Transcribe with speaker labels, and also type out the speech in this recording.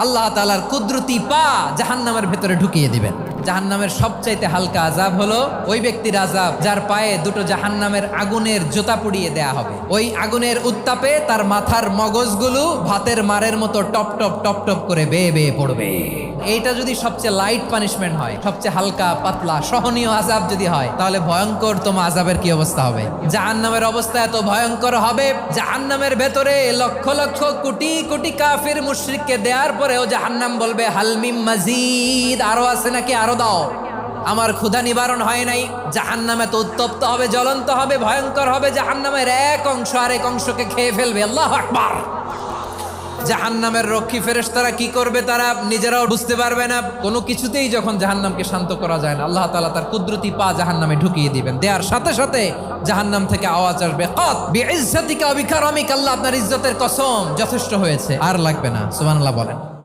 Speaker 1: আল্লাহ তাআলার কুদরতি পা জাহান্নামের ভেতরে ঢুকিয়ে দিবেন। জাহান্নামের সবচাইতে হালকা আযাব হলো ওই ব্যক্তির আযাব যার পায়ে দুটো জাহান্নামের আগুনের জুতা পুড়িয়ে দেয়া হবে। ওই আগুনের উত্তাপে তার মাথার মগজগুলো ভাতের মারের মতো টপ টপ টপ টপ করে বেয়ে বেয়ে পড়বে। এইটা যদি সবচেয়ে লাইট পানিশমেন্ট হয়, সবচেয়ে হালকা পাতলা সহনীয় আযাব যদি হয়, তাহলে ভয়ঙ্কর তোমার আযাবের কি অবস্থা হবে? জাহান্নামের অবস্থা এত ভয়ঙ্কর হবে, জাহান্নামের ভেতরে লক্ষ লক্ষ কোটি কোটি কাফির মুশরিককে দেওয়ার পরেও জাহান্নাম বলবে হালমিম মাজিদ, আরো আছে নাকি, আরো দাও, আমার ক্ষুধা নিবারণ হয় নাই। জাহান্নামে তো উত্তপ্ত হবে, জ্বলন্ত হবে, ভয়ঙ্কর হবে। জাহান্নামের এক অংশ আরেক অংশকে খেয়ে ফেলবে। আল্লাহু আকবার। জাহান্নামের রক্ষী ফেরেশতারা কি করবে তারা নিজেরাও বুঝতে পারবে না। কোনো কিছুতেই যখন জাহান্নামকে শান্ত করা যায় না, আল্লাহ তাআলা তার কুদরতি পা জাহান্নামে ঢুকিয়ে দিবেন। দেওয়ার সাথে সাথে জাহান্নাম থেকে আওয়াজ আসবে, কাত বিইজ্জাতিকা ওয়া বিকারামিকা, আল্লাহ আপনার ইজ্জতের কসম, যথেষ্ট হয়েছে, আর লাগবে না। সুবহানাল্লাহ বলেন।